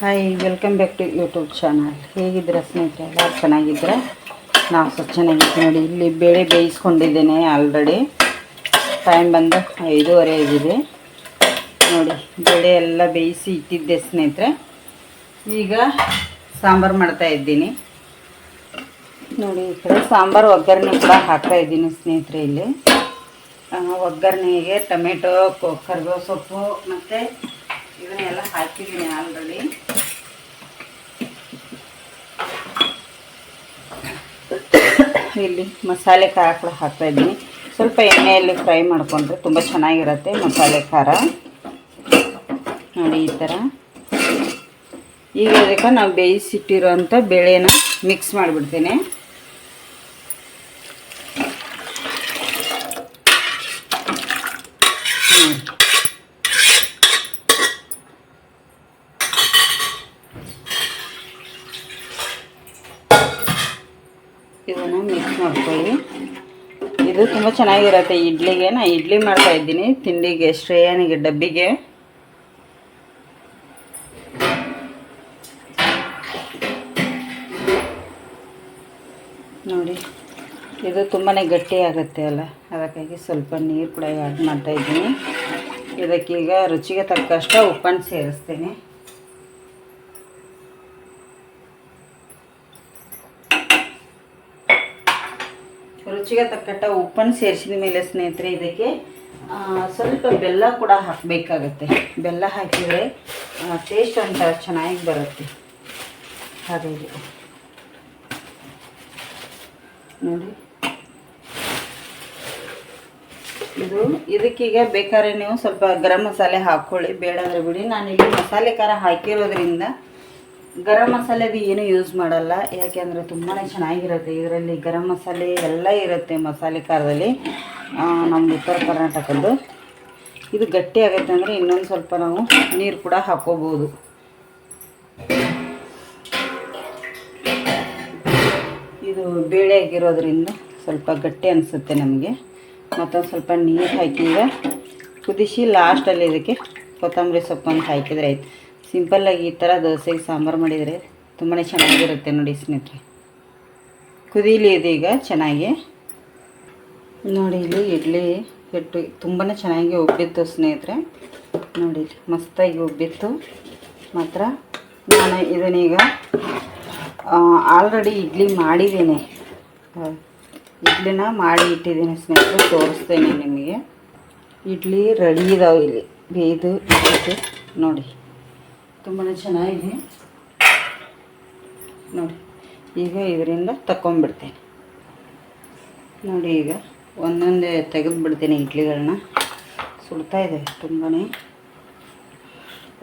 Hi, welcome back to YouTube channel. ಹೇಗಿದ್ದೀರಾ ಸ್ನೇಹಿತರೆ? ಎಲ್ಲರೂ ಚೆನ್ನಾಗಿದ್ದೀರಾ? ನಾವು ಸಹ ಚೆನ್ನಾಗಿದ್ದೀವಿ. ನೋಡಿ, ಇಲ್ಲಿ ಬೇಳೆ ಬೇಯಿಸ್ಕೊಂಡಿದ್ದೇನೆ ಆಲ್ರೆಡಿ. ಟೈಮ್ ಬಂದು 5:30 ಆಗಿದೆ. ನೋಡಿ, ಬೇಳೆ ಎಲ್ಲ ಬೇಯಿಸಿ ಇಟ್ಟಿದ್ದೆ ಸ್ನೇಹಿತರೆ. ಈಗ ಸಾಂಬಾರು ಮಾಡ್ತಾಯಿದ್ದೀನಿ. ನೋಡಿ, ಈ ಕಡೆ ಸಾಂಬಾರು ಒಗ್ಗರಣೆ ಕೂಡ ಹಾಕ್ತಾಯಿದ್ದೀನಿ ಸ್ನೇಹಿತರೆ. ಇಲ್ಲಿ ಒಗ್ಗರಣೆಗೆ ಟೊಮೆಟೊ, ಕರಿಬೇವು ಸೊಪ್ಪು ಮತ್ತು ಇವನ್ನೆಲ್ಲ ಹಾಕಿದ್ದೀನಿ ಆಲ್ರೆಡಿ. ಇಲ್ಲಿ ಮಸಾಲೆ ಖಾರ ಕೂಡ ಹಾಕ್ತಾಯಿದ್ದೀನಿ. ಸ್ವಲ್ಪ ಎಣ್ಣೆಯಲ್ಲಿ ಫ್ರೈ ಮಾಡಿಕೊಂಡ್ರೆ ತುಂಬ ಚೆನ್ನಾಗಿರುತ್ತೆ ಮಸಾಲೆ ಖಾರ. ನೋಡಿ, ಈ ಥರ. ಈಗ ಇದಕ್ಕೆ ನಾವು ಬೇಯಿಸಿಟ್ಟಿರೋಂಥ ಬೇಳೆನ ಮಿಕ್ಸ್ ಮಾಡಿಬಿಡ್ತೀನಿ. ಇದನ್ನು ಮಿಕ್ಸ್ ಮಾಡ್ಕೊಳ್ಳಿ. ಇದು ತುಂಬ ಚೆನ್ನಾಗಿರುತ್ತೆ ಇಡ್ಲಿಗೆ. ನಾನು ಇಡ್ಲಿ ಮಾಡ್ತಾಯಿದ್ದೀನಿ ತಿಂಡಿಗೆ, ಶ್ರೇಯನಿಗೆ ಡಬ್ಬಿಗೆ. ನೋಡಿ, ಇದು ತುಂಬಾ ಗಟ್ಟಿ ಆಗುತ್ತೆ ಅಲ್ಲ, ಅದಕ್ಕಾಗಿ ಸ್ವಲ್ಪ ನೀರು ಕೂಡ ಆ್ಯಡ್ ಮಾಡ್ತಾಯಿದ್ದೀನಿ. ಇದಕ್ಕೀಗ ರುಚಿಗೆ ತಕ್ಕಷ್ಟು ಉಪ್ಪನ್ನು ಸೇರಿಸ್ತೀನಿ. ರುಚಿಗೆ ತಕ್ಕಟ್ಟ ಉಪ್ಪನ್ನು ಸೇರಿಸಿದ ಮೇಲೆ ಸ್ನೇಹಿತರೆ, ಇದಕ್ಕೆ ಸ್ವಲ್ಪ ಬೆಲ್ಲ ಕೂಡ ಹಾಕಬೇಕಾಗತ್ತೆ. ಬೆಲ್ಲ ಹಾಕಿದರೆ ಟೇಸ್ಟ್ ಅಂತ ಚೆನ್ನಾಗಿ ಬರುತ್ತೆ. ಹಾಗಾಗಿ ನೋಡಿ, ಇದಕ್ಕೀಗ ಬೇಕಾದ್ರೆ ನೀವು ಸ್ವಲ್ಪ ಗರಂ ಮಸಾಲೆ ಹಾಕ್ಕೊಳ್ಳಿ, ಬೇಡಂದರೆ ಬಿಡಿ. ನಾನಿಲ್ಲಿ ಮಸಾಲೆ ಖಾರ ಹಾಕಿರೋದ್ರಿಂದ ಗರಂ ಮಸಾಲೆದು ಏನು ಯೂಸ್ ಮಾಡಲ್ಲ. ಯಾಕೆಂದರೆ ತುಂಬಾ ಚೆನ್ನಾಗಿರುತ್ತೆ. ಇದರಲ್ಲಿ ಗರಂ ಮಸಾಲೆ ಎಲ್ಲ ಇರುತ್ತೆ ಮಸಾಲೆ ಖಾರದಲ್ಲಿ. ನಮ್ಮ ಉತ್ತರ ಕರ್ನಾಟಕದ್ದು ಇದು ಗಟ್ಟಿ ಆಗುತ್ತೆ ಅಂದರೆ ಇನ್ನೊಂದು ಸ್ವಲ್ಪ ನಾವು ನೀರು ಕೂಡ ಹಾಕ್ಕೋಬೋದು. ಇದು ಬೇಳೆ ಆಗಿರೋದ್ರಿಂದ ಸ್ವಲ್ಪ ಗಟ್ಟಿ ಅನಿಸುತ್ತೆ ನಮಗೆ. ಮತ್ತೊಂದು ಸ್ವಲ್ಪ ನೀರು ಹಾಕಿ ಈಗ ಕುದಿಸಿ ಲಾಸ್ಟಲ್ಲಿ ಇದಕ್ಕೆ ಕೊತ್ತಂಬರಿ ಸೊಪ್ಪನ್ನು ಹಾಕಿದರೆ ಆಯಿತು. ಸಿಂಪಲ್ಲಾಗಿ ಈ ಥರ ದೋಸೆಗೆ ಸಾಂಬಾರು ಮಾಡಿದರೆ ತುಂಬಾ ಚೆನ್ನಾಗಿರುತ್ತೆ. ನೋಡಿ ಸ್ನೇಹಿತರೆ, ಕುದೀಲಿ ಇದೀಗ ಚೆನ್ನಾಗಿ. ನೋಡಿ, ಇಲ್ಲಿ ಇಡ್ಲಿ ಹಿಟ್ಟು ತುಂಬಾ ಚೆನ್ನಾಗಿ ಉಬ್ಬಿತ್ತು ಸ್ನೇಹಿತರೆ. ನೋಡಿ, ಮಸ್ತಾಗಿ ಉಬ್ಬಿತ್ತು ಮಾತ್ರ. ನಾನು ಇದನ್ನೀಗ ಆಲ್ರೆಡಿ ಇಡ್ಲಿ ಮಾಡಿದ್ದೇನೆ. ಇಡ್ಲಿನ ಮಾಡಿ ಇಟ್ಟಿದ್ದೀನಿ ಸ್ನೇಹಿತರೆ, ತೋರಿಸ್ತೇನೆ ನಿಮಗೆ. ಇಡ್ಲಿ ರೆಡಿ ಇದಾವೆ ಇಲ್ಲಿ ಬೇಯ್ದು ಇಟ್ಟಿದ್ದು. ನೋಡಿ, ತುಂಬಾ ಚೆನ್ನಾಗಿದೆ. ನೋಡಿ, ಈಗ ಇದರಿಂದ ತಗೊಂಡ್ಬಿಡ್ತೇನೆ. ನೋಡಿ, ಈಗ ಒಂದೊಂದೇ ತೆಗೆದುಬಿಡ್ತೀನಿ ಇಡ್ಲಿಗಳನ್ನ. ಸುಡ್ತಾ ಇದೆ ತುಂಬಾ,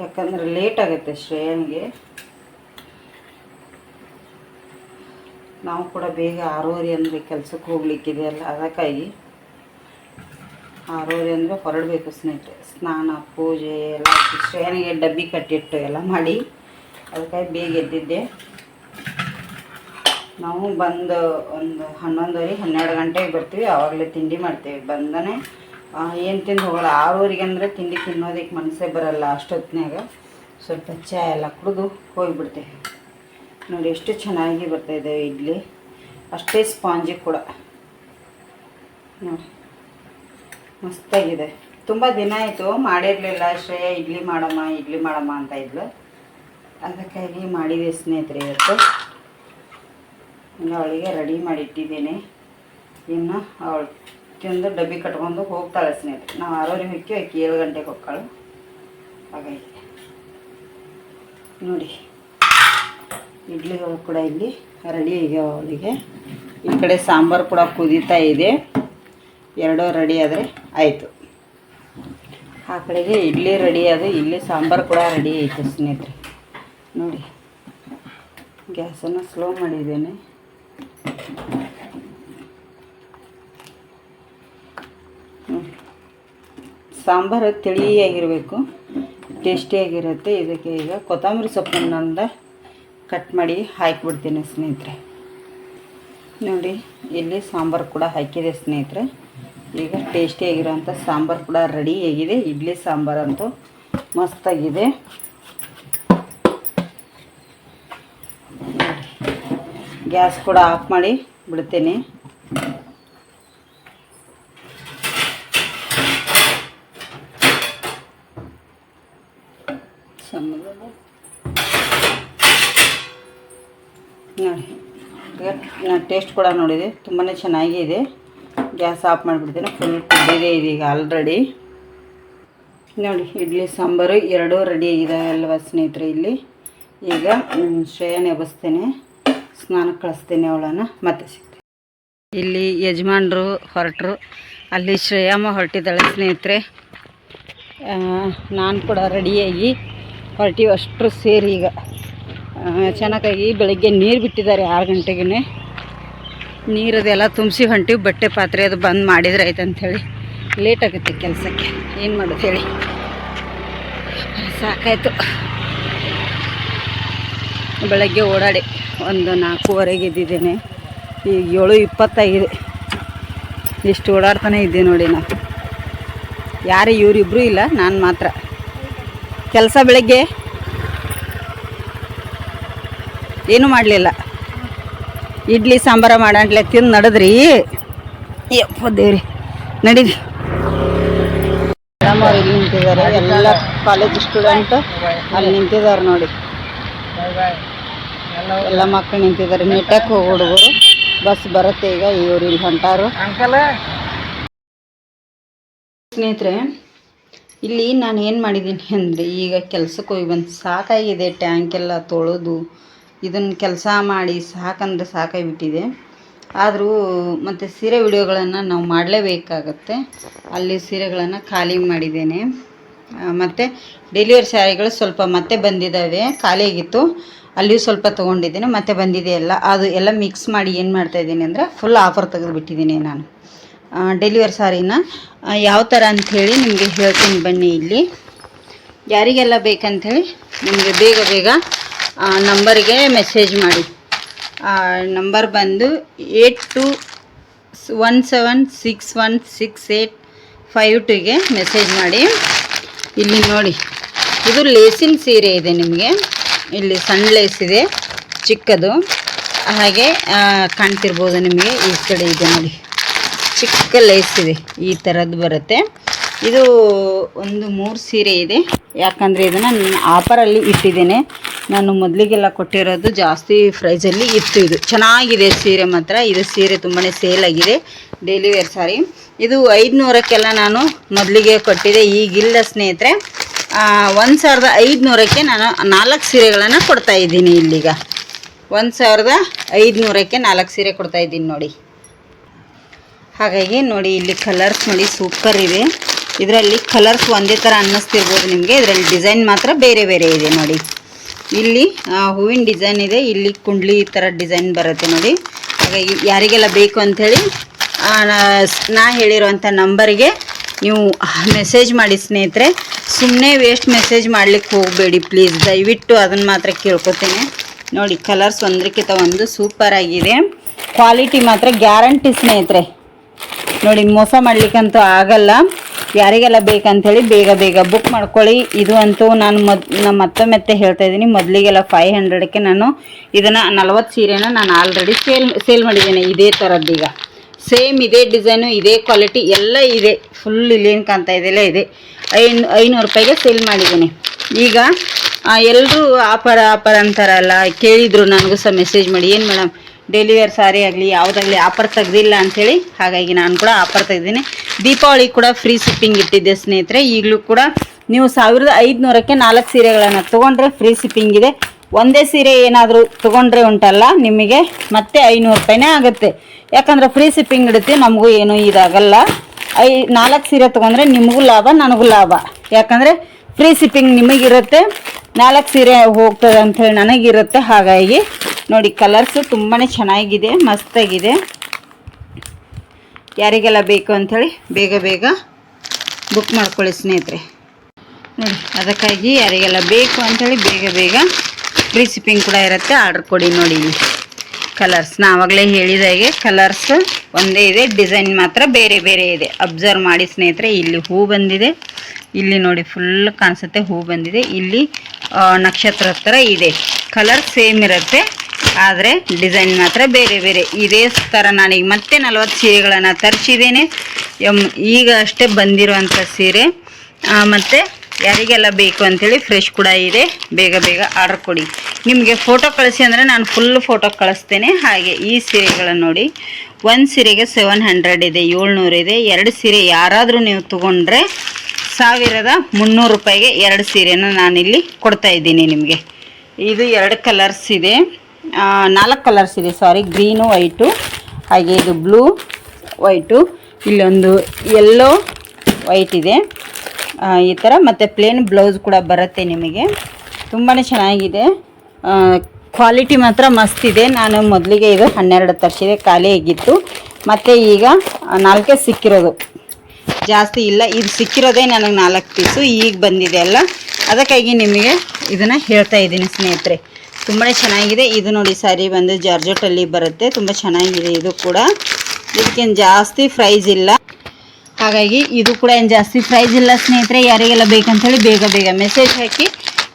ಯಾಕಂದರೆ ಲೇಟ್ ಆಗುತ್ತೆ ಶ್ರೇಯನಿಗೆ. ನಾವು ಕೂಡ ಬೇಗ 6:30 ಅಂದರೆ ಕೆಲಸಕ್ಕೆ ಹೋಗ್ಲಿಕ್ಕಿದೆಯಲ್ಲ, ಅದಕ್ಕಾಗಿ 6:30 ಅಂದರೆ ಹೊರಡಬೇಕು ಸ್ನೇಹಿತರೆ. ಸ್ನಾನ ಪೂಜೆ ಎಲ್ಲ ಶ್ರೇಯನಿಗೆ ಡಬ್ಬಿ ಕಟ್ಟಿಟ್ಟು ಎಲ್ಲ ಮಾಡಿ, ಅದಕ್ಕಾಗಿ ಬೇಗ ಎದ್ದಿದ್ದೆ. ನಾವು ಬಂದು ಒಂದು 11:30 12 ಗಂಟೆಗೆ ಬರ್ತೀವಿ. ಆವಾಗಲೇ ತಿಂಡಿ ಮಾಡ್ತೀವಿ. ಬಂದನೇ ಏನು ತಿಂದು ಹೋಗೋಲ್ಲ. 6:30 ಅಂದರೆ ತಿಂಡಿ ತಿನ್ನೋದಕ್ಕೆ ಮನಸ್ಸೇ ಬರೋಲ್ಲ. ಅಷ್ಟೊತ್ತಿನಾಗ ಸ್ವಲ್ಪ ಚಹಾ ಎಲ್ಲ ಕುಡಿದು ಹೋಗಿಬಿಡ್ತೇವೆ. ನೋಡಿ, ಎಷ್ಟು ಚೆನ್ನಾಗಿ ಬರ್ತಾಯಿದೆ ಇಡ್ಲಿ, ಅಷ್ಟೇ ಸ್ಪಾಂಜಿ ಕೂಡ. ನೋಡಿ, ಮಸ್ತಾಗಿದೆ. ತುಂಬ ದಿನ ಆಯಿತು ಮಾಡಿರಲಿಲ್ಲ. ಶ್ರೇಯ ಇಡ್ಲಿ ಮಾಡಮ್ಮ ಅಂತ ಇದ್ಲು, ಅದಕ್ಕಾಗಿ ಮಾಡಿದೆ ಸ್ನೇಹಿತರೆ ಇವತ್ತು. ಅವಳಿಗೆ ರೆಡಿ ಮಾಡಿ ಇಟ್ಟಿದ್ದೀನಿ. ಇನ್ನು ಅವಳು ತಿಂದು ಡಬ್ಬಿ ಕಟ್ಕೊಂಡು ಹೋಗ್ತಾಳೆ ಸ್ನೇಹಿತರೆ. ನಾವು 6:30 ಹೊಕ್ಕಿ ಆಕಿ 7 ಗಂಟೆಗೆ ಹೋಗ್ತಾಳೆ. ಹಾಗಾಗಿ ನೋಡಿ, ಇಡ್ಲಿಗಳು ಕೂಡ ಇಲ್ಲಿ ರೆಡಿ ಈಗ ಅವಳಿಗೆ. ಈ ಕಡೆ ಸಾಂಬಾರು ಕೂಡ ಕುದೀತಾ ಇದೆ. ಎರಡೂ ರೆಡಿ ಆದರೆ ಆಯಿತು. ಆ ಕಡೆಗೆ ಇಡ್ಲಿ ರೆಡಿ ಆದ, ಇಲ್ಲಿ ಸಾಂಬಾರು ಕೂಡ ರೆಡಿ ಆಯಿತು ಸ್ನೇಹಿತರೆ. ನೋಡಿ, ಗ್ಯಾಸನ್ನು ಸ್ಲೋ ಮಾಡಿದ್ದೇನೆ. ಸಾಂಬಾರು ತಿಳಿಯಾಗಿರಬೇಕು, ಟೇಸ್ಟಿಯಾಗಿರುತ್ತೆ. ಇದಕ್ಕೆ ಈಗ ಕೊತ್ತಂಬರಿ ಸೊಪ್ಪನ್ನೊಂದು ಕಟ್ ಮಾಡಿ ಹಾಕಿಬಿಡ್ತೀನಿ ಸ್ನೇಹಿತರೆ. ನೋಡಿ, ಇಲ್ಲಿ ಸಾಂಬಾರು ಕೂಡ ಹಾಕಿದೆ ಸ್ನೇಹಿತರೆ. ಈಗ ಟೇಸ್ಟಿಯಾಗಿರೋಂಥ ಸಾಂಬಾರು ಕೂಡ ರೆಡಿಯಾಗಿದೆ. ಇಡ್ಲಿ ಸಾಂಬಾರಂತೂ ಮಸ್ತಾಗಿದೆ. ಗ್ಯಾಸ್ ಕೂಡ ಆಫ್ ಮಾಡಿ ಬಿಡ್ತೇನೆ. ನೋಡಿ ನಾನು ಟೇಸ್ಟ್ ಕೂಡ ನೋಡಿದೆ, ತುಂಬಾ ಚೆನ್ನಾಗಿದೆ. ಗ್ಯಾಸ್ ಆಫ್ ಮಾಡಿಬಿಡ್ತೀನಿ. ಫುಲ್ ಕುದ್ದಿದೆ ಇದೀಗ ಆಲ್ರೆಡಿ. ನೋಡಿ ಇಡ್ಲಿ ಸಾಂಬಾರು ಎರಡೂ ರೆಡಿ ಆಗಿದ್ದಾವೆ ಅಲ್ವಾ ಸ್ನೇಹಿತರೆ. ಇಲ್ಲಿ ಈಗ ಶ್ರೇಯನ ಎಬ್ಬಿಸ್ತೇನೆ, ಸ್ನಾನಕ್ಕೆ ಕಳಿಸ್ತೇನೆ ಅವಳನ್ನು, ಮತ್ತೆ ಸಿಗ್ತೇನೆ. ಇಲ್ಲಿ ಯಜಮಾನ್ರು ಹೊರಟರು, ಅಲ್ಲಿ ಶ್ರೇಯಮ್ಮ ಹೊರಟಿದ್ದಾಳೆ ಸ್ನೇಹಿತರೆ. ನಾನು ಕೂಡ ರೆಡಿಯಾಗಿ ಹೊರಟಿವಿ, ಅಷ್ಟರು ಸೇರಿ ಈಗ ಚೆನ್ನಾಗಿ ಬೆಳಗ್ಗೆ ನೀರು ಬಿಟ್ಟಿದ್ದಾರೆ 6 ಗಂಟೆಗೆ. ನೀರದೆಲ್ಲ ತುಂಬಿಸಿ ಹೊಂಟಿವಿ. ಬಟ್ಟೆ ಪಾತ್ರೆ ಅದು ಬಂದ್ ಮಾಡಿದ್ರೆ ಆಯ್ತು ಅಂಥೇಳಿ. ಲೇಟ್ ಆಗುತ್ತೆ ಕೆಲಸಕ್ಕೆ, ಏನು ಮಾಡೋದು ಹೇಳಿ, ಸಾಕಾಯಿತು. ಬೆಳಗ್ಗೆ ಓಡಾಡಿ ಒಂದು 4:15 ಎದ್ದಿದ್ದೇನೆ. ಈಗ 7:20 ಆಗಿದೆ. ಇಷ್ಟು ಓಡಾಡ್ತಾನೆ ಇದ್ದೆ ನೋಡಿ. ನಾವು ಯಾರು ಇವರಿಬ್ಬರು ಇಲ್ಲ, ನಾನು ಮಾತ್ರ ಕೆಲಸ. ಬೆಳಗ್ಗೆ ಏನೂ ಮಾಡಲಿಲ್ಲ, ಇಡ್ಲಿ ಸಾಂಬಾರ ಮಾಡಂಟ್ಲೆ ತಿಂದು ನಡೆದ್ರಿ. ಯಪ್ಪ ದೇವ್ರಿ, ನಡೀರಿ. ಮೇಡಮ್ ಅವ್ರು ಇಲ್ಲಿ ನಿಂತಿದ್ದಾರೆ, ಎಲ್ಲ ಕಾಲೇಜ್ ಸ್ಟೂಡೆಂಟ್ ಅಲ್ಲಿ ನಿಂತಿದ್ದಾರೆ ನೋಡಿ. ಎಲ್ಲ ಮಕ್ಕಳು ನಿಂತಿದ್ದಾರೆ. ನೀಟಾಗಿ ಹೋಗಿ ಹುಡುಗರು. ಬಸ್ ಬರುತ್ತೆ ಈಗ, ಇವ್ರು ಇಲ್ಲಿ ಹೊಂಟಾರು. ಸ್ನೇಹಿತರೆ, ಇಲ್ಲಿ ನಾನು ಏನು ಮಾಡಿದ್ದೀನಿ ಅಂದರೆ, ಈಗ ಕೆಲಸಕ್ಕೆ ಹೋಗಿ ಬಂದು ಸಾಕಾಗಿದೆ. ಟ್ಯಾಂಕೆಲ್ಲ ತೊಳೆದು ಇದನ್ನು ಕೆಲಸ ಮಾಡಿ ಸಾಕಂದ್ರೆ ಸಾಕಾಗಿಬಿಟ್ಟಿದೆ. ಆದರೂ ಮತ್ತು ಸೀರೆ ವಿಡಿಯೋಗಳನ್ನು ನಾವು ಮಾಡಲೇಬೇಕಾಗತ್ತೆ. ಅಲ್ಲಿ ಸೀರೆಗಳನ್ನು ಖಾಲಿ ಮಾಡಿದ್ದೇನೆ. ಮತ್ತು ಡೆಲಿವರಿ ಸ್ಯಾರಿಗಳು ಸ್ವಲ್ಪ ಮತ್ತೆ ಬಂದಿದ್ದಾವೆ, ಖಾಲಿಯಾಗಿತ್ತು, ಅಲ್ಲಿಯೂ ಸ್ವಲ್ಪ ತೊಗೊಂಡಿದ್ದೀನಿ, ಮತ್ತೆ ಬಂದಿದೆ ಎಲ್ಲ. ಅದು ಎಲ್ಲ ಮಿಕ್ಸ್ ಮಾಡಿ ಏನು ಮಾಡ್ತಾಯಿದ್ದೀನಿ ಅಂದರೆ, ಫುಲ್ ಆಫರ್ ತೆಗೆದುಬಿಟ್ಟಿದ್ದೀನಿ ನಾನು ಡೆಲಿವರಿ ಸ್ಯಾರಿನ. ಯಾವ ಥರ ಅಂಥೇಳಿ ನಿಮಗೆ ಹೇಳ್ತೀನಿ ಬನ್ನಿ. ಇಲ್ಲಿ ಯಾರಿಗೆಲ್ಲ ಬೇಕಂಥೇಳಿ ನಿಮಗೆ ಬೇಗ ಬೇಗ ನಂಬರಿಗೆ ಮೆಸೇಜ್ ಮಾಡಿ. ನಂಬರ್ ಬಂದು 8217616852ಗೆ ಮೆಸೇಜ್ ಮಾಡಿ. ಇಲ್ಲಿ ನೋಡಿ, ಇದು ಲೇಸಿನ ಸೀರೆ ಇದೆ. ನಿಮಗೆ ಇಲ್ಲಿ ಸಣ್ಣ ಲೇಸ್ ಇದೆ, ಚಿಕ್ಕದು. ಹಾಗೆ ಕಾಣ್ತಿರ್ಬೋದು ನಿಮಗೆ. ಈ ಕಡೆ ಇದೆ ನೋಡಿ, ಚಿಕ್ಕ ಲೇಸ್ ಇದೆ, ಈ ಥರದ್ದು ಬರುತ್ತೆ. ಇದು ಒಂದು 3 ಸೀರೆ ಇದೆ. ಯಾಕಂದರೆ ಇದನ್ನು ನಾನು ಆಫರಲ್ಲಿ ಇಟ್ಟಿದ್ದೇನೆ. ನಾನು ಮೊದಲಿಗೆಲ್ಲ ಕೊಟ್ಟಿರೋದು ಜಾಸ್ತಿ ಪ್ರೈಸಲ್ಲಿ ಇತ್ತು. ಇದು ಚೆನ್ನಾಗಿದೆ ಸೀರೆ ಮಾತ್ರ. ಇದು ಸೀರೆ ತುಂಬಾ ಸೇಲ್ ಆಗಿದೆ, ಡೈಲಿ ವೇರ್ ಸಾರಿ. ಇದು 500ಕ್ಕೆಲ್ಲ ನಾನು ಮೊದಲಿಗೆ ಕೊಟ್ಟಿದ್ದೆ. ಈಗಿಲ್ಲ ಸ್ನೇಹಿತರೆ. 1500ಕ್ಕೆ ನಾನು 4 ಸೀರೆಗಳನ್ನು ಕೊಡ್ತಾಯಿದ್ದೀನಿ. ಇಲ್ಲಿಗ 1500ಕ್ಕೆ 4 ಸೀರೆ ಕೊಡ್ತಾಯಿದ್ದೀನಿ ನೋಡಿ. ಹಾಗಾಗಿ ನೋಡಿ, ಇಲ್ಲಿ ಕಲರ್ಸ್ ನೋಡಿ ಸೂಪರ್ ಇದೆ. ಇದರಲ್ಲಿ ಕಲರ್ಸ್ ಒಂದೇ ಥರ ಅನ್ನಿಸ್ತಿರ್ಬೋದು ನಿಮಗೆ. ಇದರಲ್ಲಿ ಡಿಸೈನ್ ಮಾತ್ರ ಬೇರೆ ಬೇರೆ ಇದೆ ನೋಡಿ. ಇಲ್ಲಿ ಹೂವಿನ ಡಿಸೈನ್ ಇದೆ, ಇಲ್ಲಿ ಕುಂಡ್ಲಿ ಈ ಥರ ಡಿಸೈನ್ ಬರುತ್ತೆ ನೋಡಿ. ಹಾಗಾಗಿ ಯಾರಿಗೆಲ್ಲ ಬೇಕು ಅಂಥೇಳಿ ನಾ ಹೇಳಿರೋವಂಥ ನಂಬರಿಗೆ ನೀವು ಮೆಸೇಜ್ ಮಾಡಿ ಸ್ನೇಹಿತರೆ. ಸುಮ್ಮನೆ ವೇಸ್ಟ್ ಮೆಸೇಜ್ ಮಾಡಲಿಕ್ಕೆ ಹೋಗಬೇಡಿ ಪ್ಲೀಸ್, ದಯವಿಟ್ಟು ಅದನ್ನು ಮಾತ್ರ ಕೇಳ್ಕೊತೇನೆ. ನೋಡಿ ಕಲರ್ಸ್ ಒಂದಕ್ಕಿಂತ ಒಂದು ಸೂಪರ್ ಆಗಿದೆ. ಕ್ವಾಲಿಟಿ ಮಾತ್ರ ಗ್ಯಾರಂಟಿ ಸ್ನೇಹಿತರೆ. ನೋಡಿ ಮೋಸ ಮಾಡಲಿಕ್ಕಂತೂ ಆಗಲ್ಲ. ಯಾರಿಗೆಲ್ಲ ಬೇಕಂಥೇಳಿ ಬೇಗ ಬೇಗ ಬುಕ್ ಮಾಡ್ಕೊಳ್ಳಿ. ಇದು ಅಂತೂ ನಾನು ಮತ್ತೊಮ್ಮೆ ಹೇಳ್ತಾ ಇದ್ದೀನಿ, ಮೊದಲಿಗೆಲ್ಲ 500ಕ್ಕೆ ನಾನು ಇದನ್ನು 40 ಸೀರೆನ ನಾನು ಆಲ್ರೆಡಿ ಸೇಲ್ ಮಾಡಿದ್ದೇನೆ. ಇದೇ ಥರದ್ದು ಈಗ ಸೇಮ್ ಇದೇ ಡಿಸೈನು, ಇದೇ ಕ್ವಾಲಿಟಿ ಎಲ್ಲ ಇದೆ. ಫುಲ್ ಇಲ್ಲೇನು ಕಾಣ್ತಾ ಇದೆಯಲ್ಲ ಇದೆ. 500 ರೂಪಾಯಿಗೆ ಸೇಲ್ ಮಾಡಿದ್ದೀನಿ. ಈಗ ಎಲ್ಲರೂ ಆಫರ್ ಅಂತಾರಲ್ಲ, ಕೇಳಿದರು ನನಗೂ ಸಹ ಮೆಸೇಜ್ ಮಾಡಿ, ಏನು ಮೇಡಮ್ ಡೈಲಿ ವೇರ್ ಸಾರಿ ಆಗಲಿ ಯಾವುದಾಗಲಿ ಆಫರ್ ತೆಗ್ದಿಲ್ಲ ಅಂಥೇಳಿ. ಹಾಗಾಗಿ ನಾನು ಕೂಡ ಆಫರ್ ತೆಗ್ದಿದ್ದೀನಿ. ದೀಪಾವಳಿ ಕೂಡ ಫ್ರೀ ಶಿಪ್ಪಿಂಗ್ ಇಟ್ಟಿದ್ದೆ ಸ್ನೇಹಿತರೆ. ಈಗಲೂ ಕೂಡ ನೀವು 1500ಕ್ಕೆ 4 ಸೀರೆಗಳನ್ನು ತೊಗೊಂಡ್ರೆ ಫ್ರೀ ಶಿಪ್ಪಿಂಗ್ ಇದೆ. ಒಂದೇ ಸೀರೆ ಏನಾದರೂ ತೊಗೊಂಡ್ರೆ ಉಂಟಲ್ಲ ನಿಮಗೆ ಮತ್ತೆ 500 ರೂಪಾಯಿನೇ ಆಗುತ್ತೆ. ಯಾಕಂದರೆ ಫ್ರೀ ಶಿಪ್ಪಿಂಗ್ ಇಡುತ್ತೆ, ನಮಗೂ ಏನೂ ಇದಾಗಲ್ಲ. 4 ಸೀರೆ ತೊಗೊಂಡ್ರೆ ನಿಮಗೂ ಲಾಭ, ನನಗೂ ಲಾಭ. ಯಾಕಂದರೆ ಫ್ರೀ ಶಿಪ್ಪಿಂಗ್ ನಿಮಗಿರುತ್ತೆ, 4 ಸೀರೆ ಹೋಗ್ತದೆ ಅಂಥೇಳಿ ನನಗಿರುತ್ತೆ. ಹಾಗಾಗಿ ನೋಡಿ ಕಲರ್ಸು ತುಂಬಾ ಚೆನ್ನಾಗಿದೆ, ಮಸ್ತಾಗಿದೆ. ಯಾರಿಗೆಲ್ಲ ಬೇಕು ಅಂಥೇಳಿ ಬೇಗ ಬೇಗ ಬುಕ್ ಮಾಡ್ಕೊಳ್ಳಿ ಸ್ನೇಹಿತರೆ. ನೋಡಿ ಅದಕ್ಕಾಗಿ ಯಾರಿಗೆಲ್ಲ ಬೇಕು ಅಂಥೇಳಿ ಬೇಗ ಬೇಗ ಫ್ರೀ ಶಿಪ್ಪಿಂಗ್ ಕೂಡ ಇರುತ್ತೆ. ಆರ್ಡ್ರ್ ಕೊಡಿ. ನೋಡಿ ಇಲ್ಲಿ ಕಲರ್ಸ್ ನಾವಾಗಲೇ ಹೇಳಿದಾಗೆ ಕಲರ್ಸ್ ಒಂದೇ ಇದೆ, ಡಿಸೈನ್ ಮಾತ್ರ ಬೇರೆ ಬೇರೆ ಇದೆ. ಅಬ್ಸರ್ವ್ ಮಾಡಿ ಸ್ನೇಹಿತರೆ. ಇಲ್ಲಿ ಹೂ ಬಂದಿದೆ, ಇಲ್ಲಿ ನೋಡಿ ಫುಲ್ ಕಾಣಿಸುತ್ತೆ ಹೂ ಬಂದಿದೆ. ಇಲ್ಲಿ ನಕ್ಷತ್ರ ಥರ ಇದೆ. ಕಲರ್ ಸೇಮ್ ಇರುತ್ತೆ, ಆದರೆ ಡಿಸೈನ್ ಮಾತ್ರ ಬೇರೆ ಬೇರೆ. ಇದೇ ಥರ ನಾನೀಗ ಮತ್ತೆ 40 ಸೀರೆಗಳನ್ನು ತರಿಸಿದ್ದೇನೆ. ಈಗ ಅಷ್ಟೇ ಬಂದಿರುವಂಥ ಸೀರೆ. ಮತ್ತು ಯಾರಿಗೆಲ್ಲ ಬೇಕು ಅಂಥೇಳಿ ಫ್ರೆಶ್ ಕೂಡ ಇದೆ. ಬೇಗ ಬೇಗ ಆರ್ಡರ್ ಕೊಡಿ. ನಿಮಗೆ ಫೋಟೋ ಕಳಿಸಿ ಅಂದರೆ ನಾನು ಫುಲ್ ಫೋಟೋ ಕಳಿಸ್ತೇನೆ. ಹಾಗೆ ಈ ಸೀರೆಗಳನ್ನು ನೋಡಿ, ಒಂದು ಸೀರೆಗೆ 700 ಇದೆ, 700 ಇದೆ. 2 ಸೀರೆ ಯಾರಾದರೂ ನೀವು ತೊಗೊಂಡ್ರೆ 1300 ರೂಪಾಯಿಗೆ 2 ಸೀರೆನ ನಾನಿಲ್ಲಿ ಕೊಡ್ತಾ ಇದ್ದೀನಿ ನಿಮಗೆ. ಇದು 2 ಕಲರ್ಸ್ ಇದೆ, 4 ಕಲರ್ಸ್ ಇದೆ ಸಾರಿ, ಗ್ರೀನು ವೈಟು, ಹಾಗೆ ಇದು ಬ್ಲೂ ವೈಟು, ಇಲ್ಲೊಂದು ಯೆಲ್ಲೋ ವೈಟ್ ಇದೆ ಈ ಥರ. ಮತ್ತು ಪ್ಲೇನ್ ಬ್ಲೌಸ್ ಕೂಡ ಬರುತ್ತೆ ನಿಮಗೆ. ತುಂಬಾ ಚೆನ್ನಾಗಿದೆ, ಕ್ವಾಲಿಟಿ ಮಾತ್ರ ಮಸ್ತ್ ಇದೆ. ನಾನು ಮೊದಲಿಗೆ ಇದು 12 ತರಿಸಿದೆ, ಖಾಲಿ ಆಗಿತ್ತು. ಮತ್ತು ಈಗ 4 ಸಿಕ್ಕಿರೋದು, ಜಾಸ್ತಿ ಇಲ್ಲ. ಇದು ಸಿಕ್ಕಿರೋದೇ ನನಗೆ 4 ಪೀಸು ಈಗ ಬಂದಿದೆ ಅಲ್ಲ, ಅದಕ್ಕಾಗಿ ನಿಮಗೆ ಇದನ್ನು ಹೇಳ್ತಾ ಇದ್ದೀನಿ ಸ್ನೇಹಿತರೆ. ತುಂಬಾ ಚೆನ್ನಾಗಿದೆ. ಇದು ನೋಡಿ ಸ್ಯಾರಿ ಬಂದು ಜಾರ್ಜೆಟಲ್ಲಿ ಬರುತ್ತೆ, ತುಂಬ ಚೆನ್ನಾಗಿದೆ. ಇದು ಕೂಡ ಇದಕ್ಕೇನು ಜಾಸ್ತಿ ಪ್ರೈಸ್ ಇಲ್ಲ, ಹಾಗಾಗಿ ಇದು ಕೂಡ ಏನು ಜಾಸ್ತಿ ಪ್ರೈಸ್ ಇಲ್ಲ ಸ್ನೇಹಿತರೆ. ಯಾರಿಗೆಲ್ಲ ಬೇಕಂತೇಳಿ ಬೇಗ ಬೇಗ ಮೆಸೇಜ್ ಹಾಕಿ.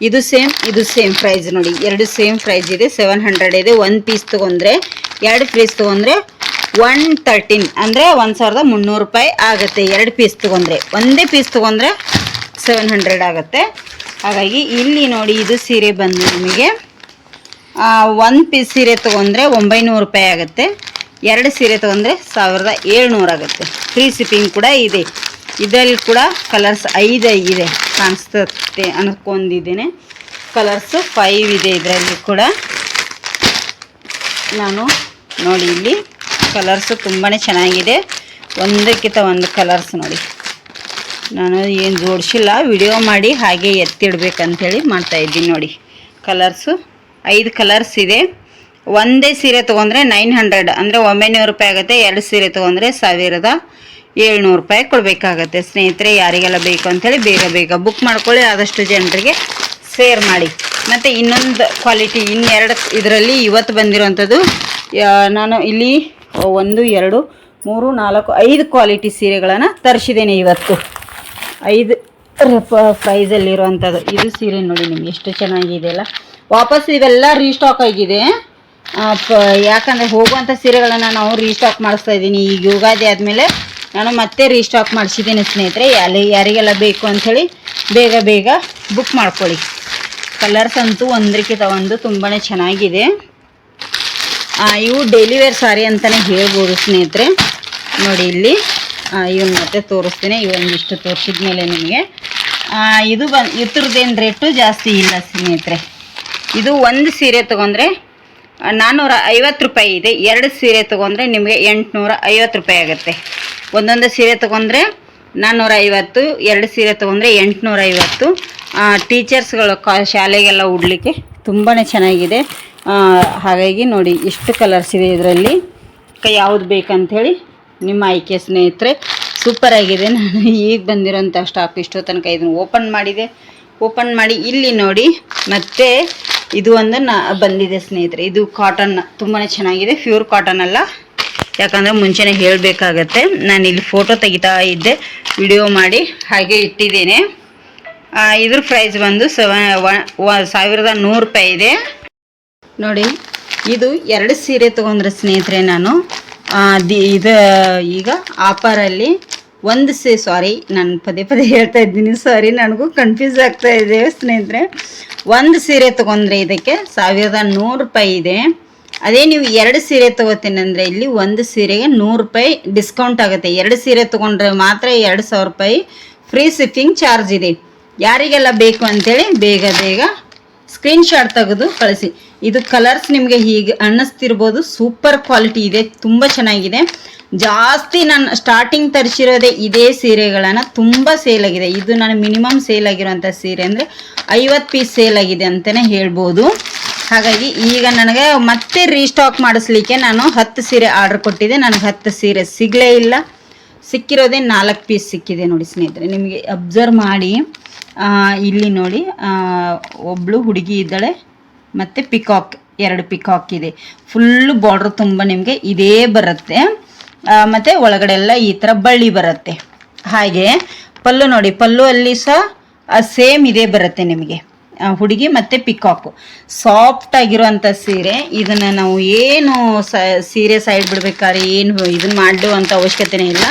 ಇದು ಸೇಮ್ ಪ್ರೈಸ್ ನೋಡಿ, 2 ಸೇಮ್ ಪ್ರೈಸ್ ಇದೆ. 700 ಇದೆ. 1 ಪೀಸ್ ತೊಗೊಂಡ್ರೆ, 2 ಪೀಸ್ ತೊಗೊಂಡ್ರೆ 113 ಅಂದರೆ 1300 ರೂಪಾಯಿ ಆಗುತ್ತೆ. 2 ಪೀಸ್ ತೊಗೊಂಡ್ರೆ, ಒಂದೇ ಪೀಸ್ ತೊಗೊಂಡ್ರೆ 700 ಆಗುತ್ತೆ. ಹಾಗಾಗಿ ಇಲ್ಲಿ ನೋಡಿ, ಇದು ಸೀರೆ ಬಂದು ನಿಮಗೆ 1 ಪೀಸ್ ಸೀರೆ ತೊಗೊಂಡ್ರೆ 900 ರೂಪಾಯಿ ಆಗುತ್ತೆ. 2 ಸೀರೆ ತೊಗೊಂಡ್ರೆ 1700 ಆಗುತ್ತೆ. ಫ್ರೀ ಶಿಪ್ಪಿಂಗ್ ಕೂಡ ಇದೆ. ಇದರಲ್ಲಿ ಕೂಡ ಕಲರ್ಸ್ 5 ಇದೆ ಕಾಣಿಸ್ತದೆ ಅನ್ಕೊಂಡಿದ್ದೇನೆ. ಕಲರ್ಸು 5 ಇದೆ ಇದರಲ್ಲಿ ಕೂಡ. ನಾನು ನೋಡಿ ಇಲ್ಲಿ ಕಲರ್ಸು ತುಂಬಾ ಚೆನ್ನಾಗಿದೆ, ಒಂದಕ್ಕಿಂತ ಒಂದು ಕಲರ್ಸ್ ನೋಡಿ. ನಾನು ಏನು ಜೋಡಿಸಿಲ್ಲ, ವಿಡಿಯೋ ಮಾಡಿ ಹಾಗೆ ಎತ್ತಿಡ್ಬೇಕಂಥೇಳಿ ಮಾಡ್ತಾಯಿದ್ದೀನಿ ನೋಡಿ. ಕಲರ್ಸು 5 ಕಲರ್ಸ್ ಇದೆ. ಒಂದೇ ಸೀರೆ ತೊಗೊಂಡ್ರೆ 900 ಅಂದರೆ 900 ರೂಪಾಯಿ ಆಗುತ್ತೆ. 2 ಸೀರೆ ತೊಗೊಂಡ್ರೆ 1700 ರೂಪಾಯಿ ಕೊಡಬೇಕಾಗತ್ತೆ ಸ್ನೇಹಿತರೆ. ಯಾರಿಗೆಲ್ಲ ಬೇಕು ಅಂಥೇಳಿ ಬೇಗ ಬೇಗ ಬುಕ್ ಮಾಡ್ಕೊಳ್ಳಿ, ಆದಷ್ಟು ಜನರಿಗೆ ಶೇರ್ ಮಾಡಿ. ಮತ್ತು ಇನ್ನೊಂದು ಕ್ವಾಲಿಟಿ, ಇನ್ನೆರಡು ಇದರಲ್ಲಿ ಇವತ್ತು ಬಂದಿರೋವಂಥದ್ದು. ನಾನು ಇಲ್ಲಿ 1 2 3 4 5 ಕ್ವಾಲಿಟಿ ಸೀರೆಗಳನ್ನು ತರಿಸಿದ್ದೇನೆ ಇವತ್ತು. 5 ಪ್ರೈಸಲ್ಲಿರುವಂಥದ್ದು. ಇದು ಸೀರೆ ನೋಡಿ ನಿಮ್ಗೆ ಎಷ್ಟು ಚೆನ್ನಾಗಿದೆ ಅಲ್ಲ. ವಾಪಸ್ ಇವೆಲ್ಲ ರೀಸ್ಟಾಕ್ ಆಗಿದೆ, ಯಾಕಂದರೆ ಹೋಗುವಂಥ ಸೀರೆಗಳನ್ನು ನಾವು ರೀಸ್ಟಾಕ್ ಮಾಡಿಸ್ತಾ ಇದ್ದೀನಿ. ಈಗ ಯುಗಾದಿ ಆದಮೇಲೆ ನಾನು ಮತ್ತೆ ರೀಸ್ಟಾಕ್ ಮಾಡಿಸಿದ್ದೀನಿ ಸ್ನೇಹಿತರೆ. ಯಾರಿಗೆಲ್ಲ ಬೇಕು ಅಂಥೇಳಿ ಬೇಗ ಬೇಗ ಬುಕ್ ಮಾಡ್ಕೊಳ್ಳಿ. ಕಲರ್ಸ್ ಅಂತೂ ಒಂದಕ್ಕಿಂತ ಒಂದು ತುಂಬಾ ಚೆನ್ನಾಗಿದೆ. ಇವು ಡೈಲಿ ವೇರ್ ಸಾರಿ ಅಂತಲೇ ಹೇಳ್ಬೋದು ಸ್ನೇಹಿತರೆ. ನೋಡಿ ಇಲ್ಲಿ ಇವನ್ನ ಮತ್ತೆ ತೋರಿಸ್ತೀನಿ. ಇವೊಂದಿಷ್ಟು ತೋರಿಸಿದ ಮೇಲೆ ನಿಮಗೆ ಇದು ಇದ್ರದ್ದೇನು ರೇಟು ಜಾಸ್ತಿ ಇಲ್ಲ ಸ್ನೇಹಿತರೆ. ಇದು 1 ಸೀರೆ ತೊಗೊಂಡ್ರೆ 450 ರೂಪಾಯಿ ಇದೆ. 2 ಸೀರೆ ತೊಗೊಂಡ್ರೆ ನಿಮಗೆ 850 ರೂಪಾಯಿ ಆಗುತ್ತೆ. ಒಂದೊಂದು ಸೀರೆ ತೊಗೊಂಡ್ರೆ 450, 2 ಸೀರೆ ತೊಗೊಂಡ್ರೆ 850. ಟೀಚರ್ಸ್ಗಳು ಶಾಲೆಗೆಲ್ಲ ಉಡಲಿಕ್ಕೆ ತುಂಬಾ ಚೆನ್ನಾಗಿದೆ. ಹಾಗಾಗಿ ನೋಡಿ ಎಷ್ಟು ಕಲರ್ಸ್ ಇದೆ ಇದರಲ್ಲಿ. ಯಾವುದು ಬೇಕಂಥೇಳಿ ನಿಮ್ಮ ಆಯ್ಕೆ ಸ್ನೇಹಿತರೆ. ಸೂಪರ್ ಆಗಿದೆ. ನಾನು ಈಗ ಬಂದಿರೋಂಥ ಸ್ಟಾಕ್ ಇಷ್ಟೋ ತನಕ ಇದನ್ನು ಓಪನ್ ಮಾಡಿ ಇಲ್ಲಿ ನೋಡಿ. ಮತ್ತು ಇದು ಒಂದು ಬಂದಿದೆ ಸ್ನೇಹಿತರೆ. ಇದು ಕಾಟನ್ ತುಂಬಾ ಚೆನ್ನಾಗಿದೆ, ಪ್ಯೂರ್ ಕಾಟನ್ ಅಲ್ಲ, ಯಾಕಂದರೆ ಮುಂಚೆನೇ ಹೇಳಬೇಕಾಗತ್ತೆ. ನಾನು ಇಲ್ಲಿ ಫೋಟೋ ತೆಗಿತಾ ಇದ್ದೆ, ವಿಡಿಯೋ ಮಾಡಿ ಹಾಗೆ ಇಟ್ಟಿದ್ದೇನೆ. ಇದ್ರ ಪ್ರೈಸ್ ಬಂದು 1100 ರೂಪಾಯಿ ಇದೆ ನೋಡಿ. ಇದು 2 ಸೀರೆ ತೊಗೊಂಡ್ರೆ ಸ್ನೇಹಿತರೆ ನಾನು ಇದು ಈಗ ಆಫರಲ್ಲಿ ನಾನು ಪದೇ ಹೇಳ್ತಾ ಇದ್ದೀನಿ, ಸಾರಿ, ನನಗೂ ಕನ್ಫ್ಯೂಸ್ ಆಗ್ತಾ ಇದೆ ಸ್ನೇಹಿತರೆ. 1 ಸೀರೆ ತೊಗೊಂಡ್ರೆ ಇದಕ್ಕೆ 1100 ರೂಪಾಯಿ ಇದೆ. ಅದೇ ನೀವು 2 ಸೀರೆ ತೊಗೋತೀನಿ ಅಂದರೆ ಇಲ್ಲಿ 1 ಸೀರೆಗೆ 100 ರೂಪಾಯಿ ಡಿಸ್ಕೌಂಟ್ ಆಗುತ್ತೆ. 2 ಸೀರೆ ತೊಗೊಂಡ್ರೆ ಮಾತ್ರ 2000 ರೂಪಾಯಿ ಫ್ರೀ ಶಿಪ್ಪಿಂಗ್ ಚಾರ್ಜ್ ಇದೆ. ಯಾರಿಗೆಲ್ಲ ಬೇಕು ಅಂತೇಳಿ ಬೇಗ ಬೇಗ ಸ್ಕ್ರೀನ್ಶಾಟ್ ತೆಗೆದು ಕಳಿಸಿ. ಇದು ಕಲರ್ಸ್ ನಿಮಗೆ ಹೀಗೆ ಅನ್ನಿಸ್ತಿರ್ಬೋದು, ಸೂಪರ್ ಕ್ವಾಲಿಟಿ ಇದೆ, ತುಂಬ ಚೆನ್ನಾಗಿದೆ. ಜಾಸ್ತಿ ನಾನು ಸ್ಟಾರ್ಟಿಂಗ್ ತರಿಸಿರೋದೇ ಇದೇ ಸೀರೆಗಳನ್ನು, ತುಂಬ ಸೇಲ್ ಆಗಿದೆ. ಇದು ನಾನು ಮಿನಿಮಮ್ ಸೇಲ್ ಆಗಿರೋಂಥ ಸೀರೆ ಅಂದರೆ 50 ಪೀಸ್ ಸೇಲ್ ಆಗಿದೆ ಅಂತಲೇ ಹೇಳ್ಬೋದು. ಹಾಗಾಗಿ ಈಗ ನನಗೆ ಮತ್ತೆ ರೀಸ್ಟಾಕ್ ಮಾಡಿಸ್ಲಿಕ್ಕೆ ನಾನು 10 ಸೀರೆ ಆರ್ಡರ್ ಕೊಟ್ಟಿದ್ದೆ. ನನಗೆ 10 ಸೀರೆ ಸಿಗಲೇ ಇಲ್ಲ, ಸಿಕ್ಕಿರೋದೇ 4 ಪೀಸ್ ಸಿಕ್ಕಿದೆ ನೋಡಿ ಸ್ನೇಹಿತರೆ. ನಿಮಗೆ ಅಬ್ಸರ್ವ್ ಮಾಡಿ ಇಲ್ಲಿ ನೋಡಿ, ಒಬ್ಬಳು ಹುಡುಗಿ ಇದ್ದಾಳೆ ಮತ್ತು ಪಿಕಾಕ್, 2 ಪಿಕಾಕ್ ಇದೆ. ಫುಲ್ಲು ಬಾರ್ಡ್ರ್ ತುಂಬ ನಿಮಗೆ ಇದೇ ಬರುತ್ತೆ. ಮತ್ತು ಒಳಗಡೆ ಎಲ್ಲ ಈ ಥರ ಬಳ್ಳಿ ಬರುತ್ತೆ. ಹಾಗೆ ಪಲ್ಲು ನೋಡಿ, ಪಲ್ಲು ಅಲ್ಲಿ ಸಹ ಸೇಮ್ ಇದೇ ಬರುತ್ತೆ ನಿಮಗೆ. ಹುಡುಗಿ ಮತ್ತು ಪಿಕಾಕು ಸಾಫ್ಟ್ ಆಗಿರುವಂಥ ಸೀರೆ. ಇದನ್ನು ನಾವು ಏನು ಸೀರೆ ಸೈಡ್ ಬಿಡ್ಬೇಕಾದ್ರೆ ಏನು ಇದನ್ನು ಮಾಡುವಂಥ ಅವಶ್ಯಕತೆನೇ ಇಲ್ಲ.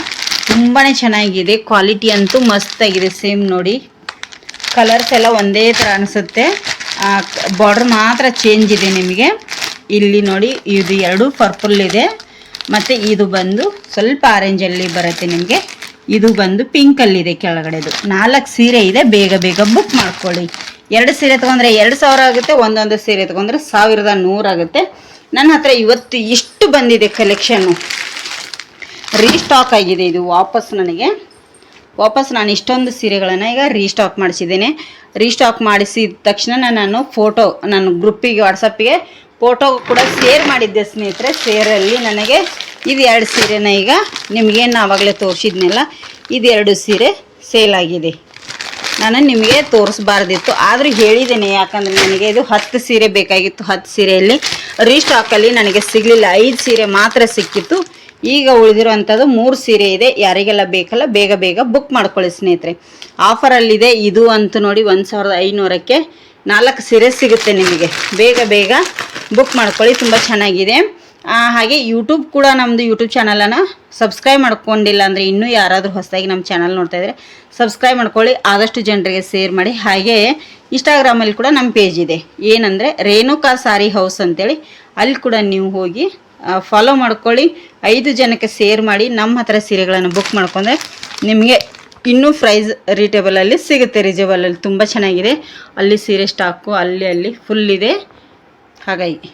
ತುಂಬಾ ಚೆನ್ನಾಗಿದೆ, ಕ್ವಾಲಿಟಿ ಅಂತೂ ಮಸ್ತಾಗಿದೆ. ಸೇಮ್ ನೋಡಿ, ಕಲರ್ಸ್ ಎಲ್ಲ ಒಂದೇ ಥರ ಅನಿಸುತ್ತೆ, ಬಾರ್ಡ್ರ್ ಮಾತ್ರ ಚೇಂಜ್ ಇದೆ ನಿಮಗೆ. ಇಲ್ಲಿ ನೋಡಿ, ಇದು 2 ಪರ್ಪಲ್ ಇದೆ, ಮತ್ತು ಇದು ಬಂದು ಸ್ವಲ್ಪ ಆರೆಂಜಲ್ಲಿ ಬರುತ್ತೆ ನಿಮಗೆ. ಇದು ಬಂದು ಪಿಂಕಲ್ಲಿದೆ ಕೆಳಗಡೆದು. 4 ಸೀರೆ ಇದೆ, ಬೇಗ ಬೇಗ ಬುಕ್ ಮಾಡ್ಕೊಳ್ಳಿ. 2 ಸೀರೆ ತೊಗೊಂಡ್ರೆ 2000 ಆಗುತ್ತೆ, ಒಂದೊಂದು ಸೀರೆ ತೊಗೊಂಡ್ರೆ 1100 ಆಗುತ್ತೆ. ನನ್ನ ಹತ್ರ ಇವತ್ತು ಇಷ್ಟು ಬಂದಿದೆ ಕಲೆಕ್ಷನ್ನು, ರೀಸ್ಟಾಕ್ ಆಗಿದೆ. ಇದು ವಾಪಸ್ ನಾನು ಇಷ್ಟೊಂದು ಸೀರೆಗಳನ್ನು ಈಗ ರೀಸ್ಟಾಕ್ ಮಾಡಿಸಿದ್ದೇನೆ. ರೀಸ್ಟಾಕ್ ಮಾಡಿಸಿದ ತಕ್ಷಣ ನಾನು ಫೋಟೋ ನನ್ನ ಗ್ರೂಪಿಗೆ ವಾಟ್ಸಪ್ಪಿಗೆ ಫೋಟೋ ಕೂಡ ಶೇರ್ ಮಾಡಿದ್ದೆ ಸ್ನೇಹಿತರೆ. ಶೇರಲ್ಲಿ ನನಗೆ ಇದು 2 ಸೀರೆನ ಈಗ ನಿಮಗೇನು ಆವಾಗಲೇ ತೋರಿಸಿದ್ನಲ್ಲ, ಇದು 2 ಸೀರೆ ಸೇಲ್ ಆಗಿದೆ. ನಾನು ನಿಮಗೆ ತೋರಿಸ್ಬಾರ್ದಿತ್ತು, ಆದರೂ ಹೇಳಿದ್ದೇನೆ, ಯಾಕಂದರೆ ನನಗೆ ಇದು 10 ಸೀರೆ ಬೇಕಾಗಿತ್ತು. 10 ಸೀರೆಯಲ್ಲಿ ರೀಸ್ಟಾಕಲ್ಲಿ ನನಗೆ ಸಿಗಲಿಲ್ಲ, 5 ಸೀರೆ ಮಾತ್ರ ಸಿಕ್ಕಿತ್ತು. ಈಗ ಉಳಿದಿರೋವಂಥದ್ದು 3 ಸೀರೆ ಇದೆ. ಯಾರಿಗೆಲ್ಲ ಬೇಕಲ್ಲ ಬೇಗ ಬೇಗ ಬುಕ್ ಮಾಡ್ಕೊಳ್ಳಿ ಸ್ನೇಹಿತರೆ. ಆಫರಲ್ಲಿದೆ ಇದು ಅಂತೂ ನೋಡಿ, 1500ಕ್ಕೆ 4 ಸೀರೆ ಸಿಗುತ್ತೆ ನಿಮಗೆ. ಬೇಗ ಬೇಗ ಬುಕ್ ಮಾಡ್ಕೊಳ್ಳಿ, ತುಂಬ ಚೆನ್ನಾಗಿದೆ. ಹಾಗೆ ಯೂಟ್ಯೂಬ್ ಕೂಡ, ನಮ್ಮದು ಯೂಟ್ಯೂಬ್ ಚಾನಲನ್ನು ಸಬ್ಸ್ಕ್ರೈಬ್ ಮಾಡ್ಕೊಂಡಿಲ್ಲ ಅಂದರೆ ಇನ್ನೂ ಯಾರಾದರೂ ಹೊಸದಾಗಿ ನಮ್ಮ ಚಾನಲ್ ನೋಡ್ತಾಯಿದ್ರೆ ಸಬ್ಸ್ಕ್ರೈಬ್ ಮಾಡ್ಕೊಳ್ಳಿ, ಆದಷ್ಟು ಜನರಿಗೆ ಶೇರ್ ಮಾಡಿ. ಹಾಗೆ ಇನ್ಸ್ಟಾಗ್ರಾಮಲ್ಲಿ ಕೂಡ ನಮ್ಮ ಪೇಜ್ ಇದೆ, ಏನಂದರೆ ರೇಣುಕಾ ಸಾರಿ ಹೌಸ್ ಅಂತೇಳಿ, ಅಲ್ಲಿ ಕೂಡ ನೀವು ಹೋಗಿ ಫಾಲೋ ಮಾಡ್ಕೊಳ್ಳಿ. 5 ಜನಕ್ಕೆ ಶೇರ್ ಮಾಡಿ. ನಮ್ಮ ಹತ್ರ ಸೀರೆಗಳನ್ನು ಬುಕ್ ಮಾಡ್ಕೊಂಡ್ರೆ ನಿಮಗೆ ಇನ್ನೂ ಪ್ರೈಸ್ ರೀಟೇಬಲಲ್ಲಿ ಸಿಗುತ್ತೆ, ರೀಸನೇಬಲಲ್ಲಿ. ತುಂಬ ಚೆನ್ನಾಗಿದೆ. ಅಲ್ಲಿ ಸೀರೆ ಸ್ಟಾಕು ಅಲ್ಲಿ ಫುಲ್ ಇದೆ. ಹಾಗಾಗಿ